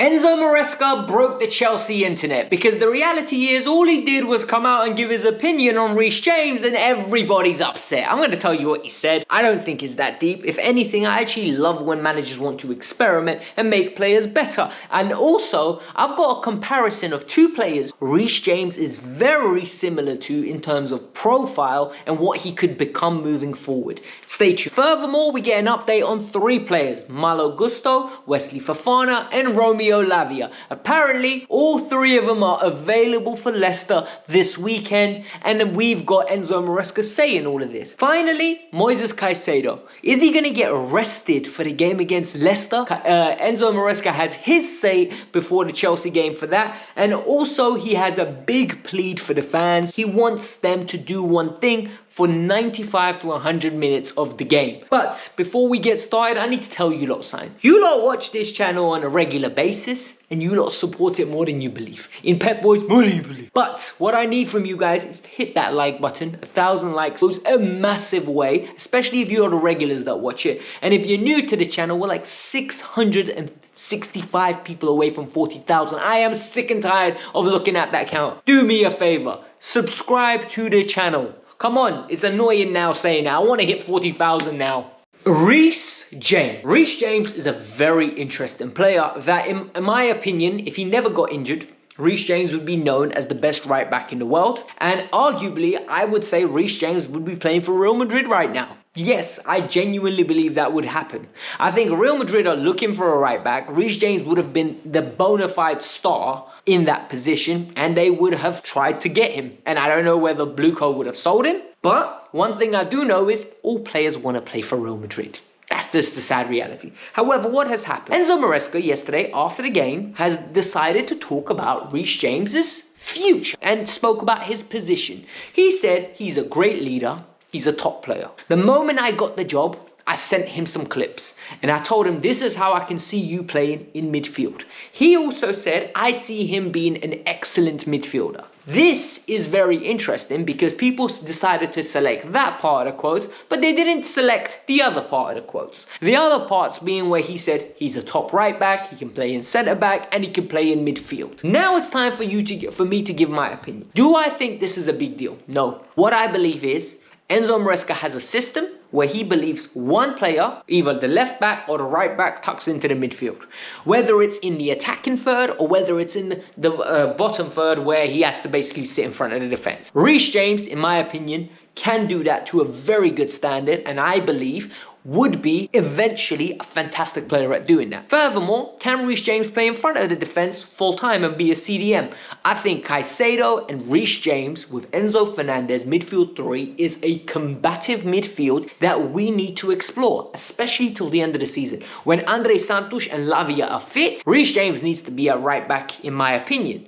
Enzo Maresca broke the Chelsea internet because the reality is all he did was come out and give his opinion on Reece James and everybody's upset. I'm going to tell you what he said. I don't think it's that deep. If anything, I actually love when managers want to experiment and make players better. And also, I've got a comparison of two players Reece James is very similar to in terms of profile and what he could become moving forward. Stay tuned. Furthermore, we get an update on three players, Malo Gusto, Wesley Fofana and Romeo Lavia. Apparently, all three of them are available for Leicester this weekend, and then we've got Enzo Maresca saying all of this. Finally, Moises Caicedo. Is he going to get rested for the game against Leicester? Enzo Maresca has his say before the Chelsea game for that, and also he has a big plead for the fans. He wants them to do one thing for 95 to 100 minutes of the game. But before we get started, I need to tell you lot something. You lot watch this channel on a regular basis and you lot support it more than you believe. In Pep Boys, more than you believe. But what I need from you guys is to hit that like button. 1,000 likes goes a massive way, especially if you're the regulars that watch it. And if you're new to the channel, we're like 665 people away from 40,000. I am sick and tired of looking at that count. Do me a favor, subscribe to the channel. Come on, it's annoying now saying that. I want to hit 40,000 now. Reece James. Reece James is a very interesting player that, in my opinion, if he never got injured, Reece James would be known as the best right back in the world. And arguably, I would say Reece James would be playing for Real Madrid right now. Yes, I genuinely believe that would happen. I think Real Madrid are looking for a right back. Reece James would have been the bona fide star in that position, and they would have tried to get him. And I don't know whether Bluco would have sold him, but one thing I do know is all players want to play for Real Madrid. That's just the sad reality. However, what has happened? Enzo Maresca yesterday, after the game, has decided to talk about Reece James's future and spoke about his position. He said he's a great leader. He's a top player. The moment I got the job, I sent him some clips and I told him, this is how I can see you playing in midfield. He also said, I see him being an excellent midfielder. This is very interesting because people decided to select that part of the quotes, but they didn't select the other part of the quotes. The other parts being where he said he's a top right back, he can play in centre back, and he can play in midfield. Now it's time for me to give my opinion. Do I think this is a big deal? No. What I believe is Enzo Maresca has a system where he believes one player, either the left back or the right back, tucks into the midfield. Whether it's in the attacking third or whether it's in the bottom third where he has to basically sit in front of the defense. Reece James, in my opinion, can do that to a very good standard, and I believe would be eventually a fantastic player at doing that. Furthermore, can Reece James play in front of the defense full time and be a CDM? I think Caicedo and Reece James with Enzo Fernandez midfield three is a combative midfield that we need to explore, especially till the end of the season. When Andre Santos and Lavia are fit, Reece James needs to be at right back in my opinion.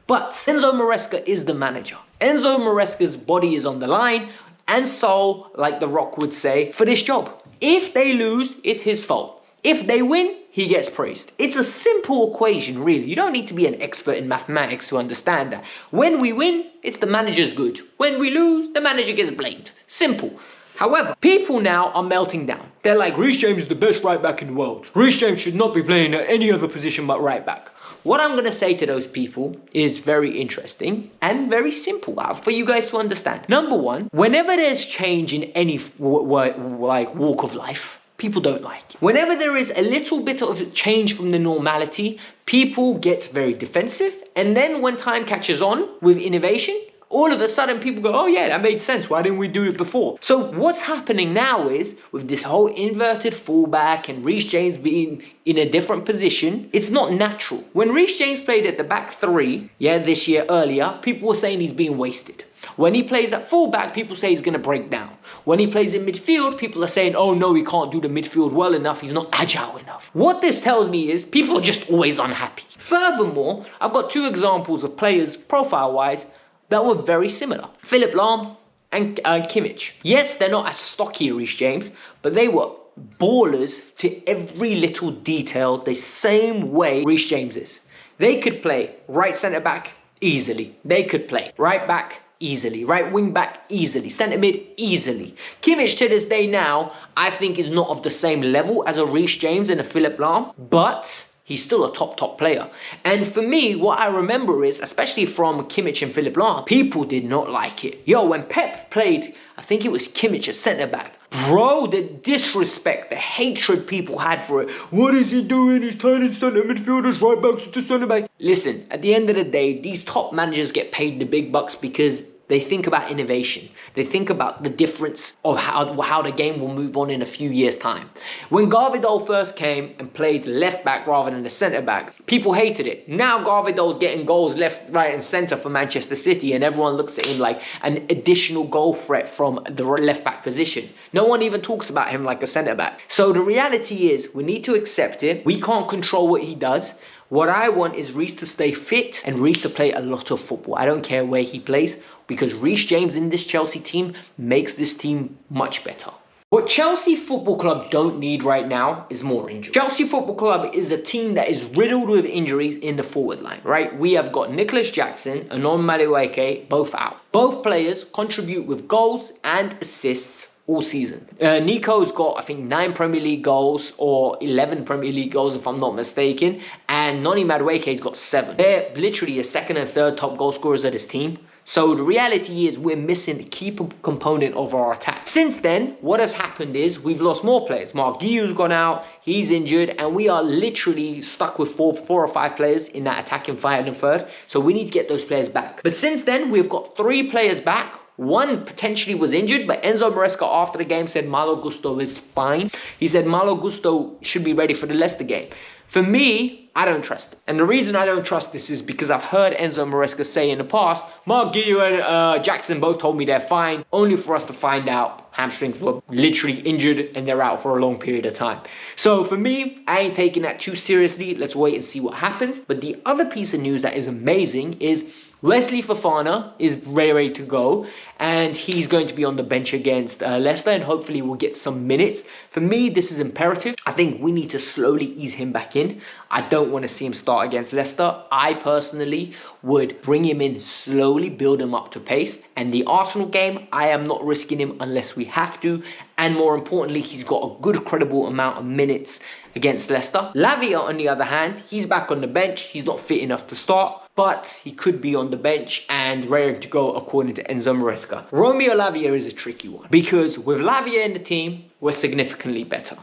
But Enzo Maresca is the manager. Enzo Maresca's body is on the line and soul, like The Rock would say, for this job. If they lose, it's his fault. If they win, he gets praised. It's a simple equation, really. You don't need to be an expert in mathematics to understand that. When we win, it's the manager's good. When we lose, the manager gets blamed. Simple. However, people now are melting down. They're like, Reece James is the best right back in the world. Reece James should not be playing at any other position but right back. What I'm going to say to those people is very interesting and very simple for you guys to understand. Number one, whenever there's change in any walk of life, people don't like it. Whenever there is a little bit of change from the normality, people get very defensive. And then when time catches on with innovation, all of a sudden people go, oh yeah, that made sense. Why didn't we do it before? So what's happening now is with this whole inverted fullback and Reece James being in a different position, it's not natural. When Reece James played at the back three, this year earlier, people were saying he's being wasted. When he plays at fullback, people say he's going to break down. When he plays in midfield, people are saying, oh no, he can't do the midfield well enough. He's not agile enough. What this tells me is people are just always unhappy. Furthermore, I've got two examples of players profile-wise that were very similar. Philipp Lahm and Kimmich. Yes, they're not as stocky as Reece James, but they were ballers to every little detail the same way Reece James is. They could play right centre back easily. They could play right back easily, right wing back easily, centre mid easily. Kimmich to this day now, I think is not of the same level as a Reece James and a Philipp Lahm, but he's still a top player. And for me, what I remember is, especially from Kimmich and Philipp Lahm, people did not like it. Yo, when Pep played, I think it was Kimmich at centre-back, bro, the disrespect, the hatred people had for it. What is he doing? He's turning centre midfielders right backs into centre-back. Listen, at the end of the day, these top managers get paid the big bucks because they think about innovation. They think about the difference of how the game will move on in a few years' time. When Garvidal first came and played left back rather than the centre back, people hated it. Now Garvidal's getting goals left, right and centre for Manchester City, and everyone looks at him like an additional goal threat from the left back position. No one even talks about him like a centre back. So the reality is, we need to accept it. We can't control what he does. What I want is Reece to stay fit and Reece to play a lot of football. I don't care where he plays, because Reece James in this Chelsea team makes this team much better. What Chelsea Football Club don't need right now is more injuries. Chelsea Football Club is a team that is riddled with injuries in the forward line, right? We have got Nicholas Jackson and Madueke both out. Both players contribute with goals and assists all season. Nico's got, I think, 9 Premier League goals or 11 Premier League goals if I'm not mistaken, and Noni Madueke's got 7. They're literally the second and third top goal scorers of this team. So the reality is we're missing the key component of our attack. Since then, what has happened is we've lost more players. Mark Guiu's gone out, he's injured, and we are literally stuck with four or five players in that attacking third and third. So we need to get those players back. But since then, we've got 3 players back. One potentially was injured, but Enzo Maresca after the game said Malo Gusto is fine. He said Malo Gusto should be ready for the Leicester game. For me, I don't trust it. And the reason I don't trust this is because I've heard Enzo Maresca say in the past, Mark Guiu and Jackson both told me they're fine, only for us to find out hamstrings were literally injured and they're out for a long period of time. So for me, I ain't taking that too seriously. Let's wait and see what happens. But the other piece of news that is amazing is Wesley Fofana is ready to go, and he's going to be on the bench against Leicester, and hopefully we'll get some minutes. For me, this is imperative. I think we need to slowly ease him back in. I don't want to see him start against Leicester. I personally would bring him in slowly, build him up to pace. And the Arsenal game, I am not risking him unless we have to. And more importantly, he's got a good, credible amount of minutes against Leicester. Lavia, on the other hand, he's back on the bench. He's not fit enough to start, but he could be on the bench and ready to go according to Enzo Maresca. Romeo Lavia is a tricky one because with Lavia in the team, we're significantly better.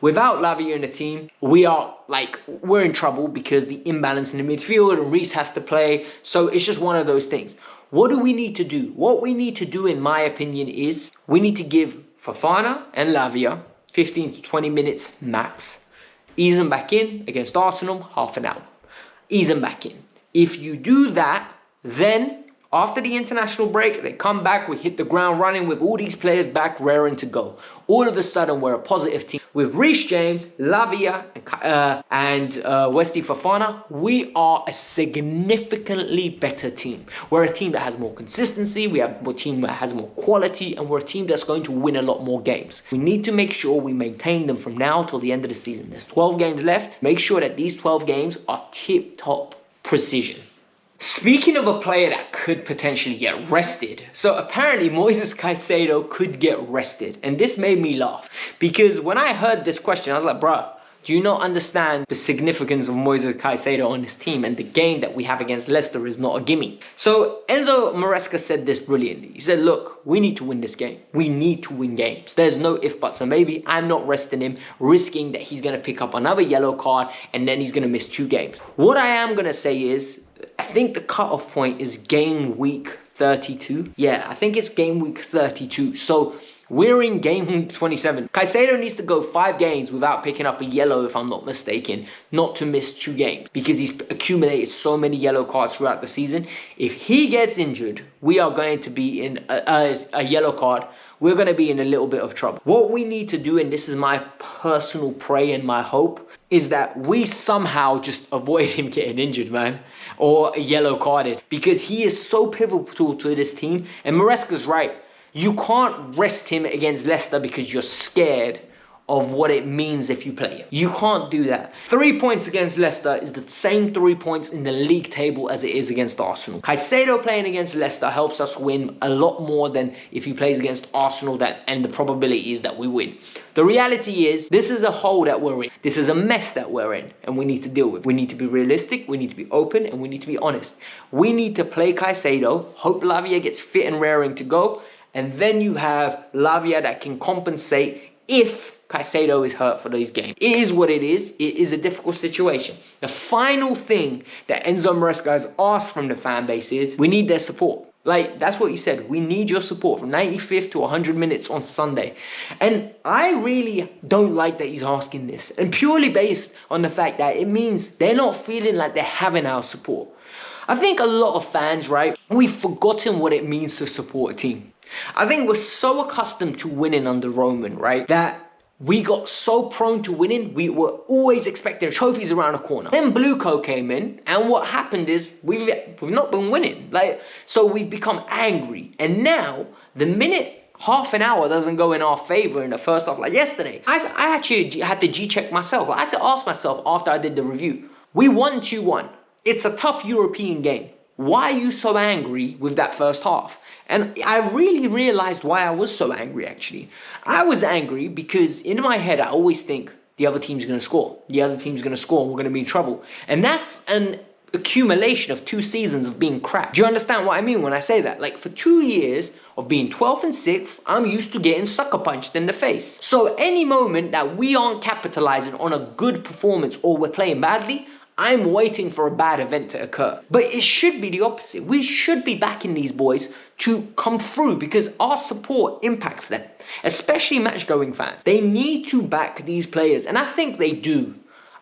Without Lavia in the team, we're in trouble because the imbalance in the midfield and Reece has to play. So it's just one of those things. What do we need to do? What we need to do, in my opinion, is we need to give Fofana and Lavia 15 to 20 minutes max. Ease them back in against Arsenal, half an hour. Ease them back in. If you do that, then after the international break, they come back, we hit the ground running with all these players back raring to go. All of a sudden, we're a positive team. With Reece James, Lavia, and Wesley Fofana, we are a significantly better team. We're a team that has more consistency, we have a team that has more quality, and we're a team that's going to win a lot more games. We need to make sure we maintain them from now till the end of the season. There's 12 games left. Make sure that these 12 games are tip-top precision. Speaking of a player that could potentially get rested, so apparently Moises Caicedo could get rested, and this made me laugh because when I heard this question, I was like, bruh, do you not understand the significance of Moises Caicedo on this team, and the game that we have against Leicester is not a gimme? So Enzo Maresca said this brilliantly. He said, look, we need to win this game. We need to win games. There's no if, buts, and maybe. I'm not resting him, risking that he's going to pick up another yellow card and then he's going to miss 2 games. What I am going to say is, I think the cutoff point is game week 32. Yeah, I think it's game week 32. So we're in game week 27. Caicedo needs to go 5 games without picking up a yellow, if I'm not mistaken, not to miss 2 games because he's accumulated so many yellow cards throughout the season. If he gets injured, we are going to be in a yellow card. We're going to be in a little bit of trouble. What we need to do, and this is my personal prayer and my hope, is that we somehow just avoid him getting injured, man, or yellow carded, because he is so pivotal to this team. And Maresca's right. You can't rest him against Leicester because you're scared of what it means if you play it. You can't do that. 3 points against Leicester is the same 3 points in the league table as it is against Arsenal. Caicedo playing against Leicester helps us win a lot more than if he plays against Arsenal, and the probability is that we win. The reality is, this is a hole that we're in. This is a mess that we're in, and we need to deal with. We need to be realistic, we need to be open, and we need to be honest. We need to play Caicedo, hope Lavia gets fit and raring to go, and then you have Lavia that can compensate if Caicedo is hurt for these games. It is what it is. It is a difficult situation. The final thing that Enzo Maresca has asked from the fan base is, we need their support. Like, that's what he said. We need your support from 95th to 100 minutes on Sunday. And I really don't like that he's asking this. And purely based on the fact that it means they're not feeling like they're having our support. I think a lot of fans, right, we've forgotten what it means to support a team. I think we're so accustomed to winning under Roman, right, that we got so prone to winning, we were always expecting trophies around the corner. Then Blueco came in, and what happened is we've not been winning. So we've become angry. And now, the minute half an hour doesn't go in our favor in the first half, like yesterday, I actually had to G-check myself. I had to ask myself after I did the review. We won 2-1. It's a tough European game. Why are you so angry with that first half? And I really realized why I was so angry, actually. I was angry because in my head, I always think the other team's going to score. The other team's going to score and we're going to be in trouble. And that's an accumulation of 2 seasons of being crap. Do you understand what I mean when I say that? Like, for 2 years of being 12th and 6th, I'm used to getting sucker punched in the face. So any moment that we aren't capitalizing on a good performance or we're playing badly, I'm waiting for a bad event to occur. But it should be the opposite. We should be backing these boys to come through because our support impacts them, especially match-going fans. They need to back these players, and I think they do.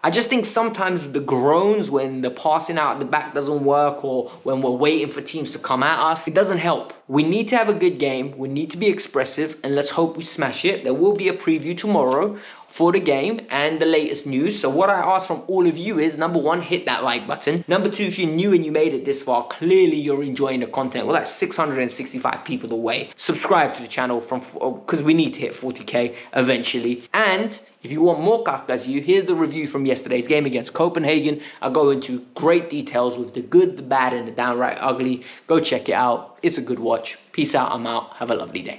I just think sometimes the groans when the passing out at the back doesn't work or when we're waiting for teams to come at us, it doesn't help. We need to have a good game. We need to be expressive, and let's hope we smash it. There will be a preview tomorrow for the game and the latest news. So what I ask from all of you is, number 1, hit that like button. Number 2, if you're new and you made it this far, clearly you're enjoying the content. Well, that's 665 people away. Subscribe to the channel because we need to hit 40k eventually. And if you want more Kavkas View, here's the review from yesterday's game against Copenhagen. I'll go into great details with the good, the bad, and the downright ugly. Go check it out. It's a good watch. Peace out. I'm out. Have a lovely day.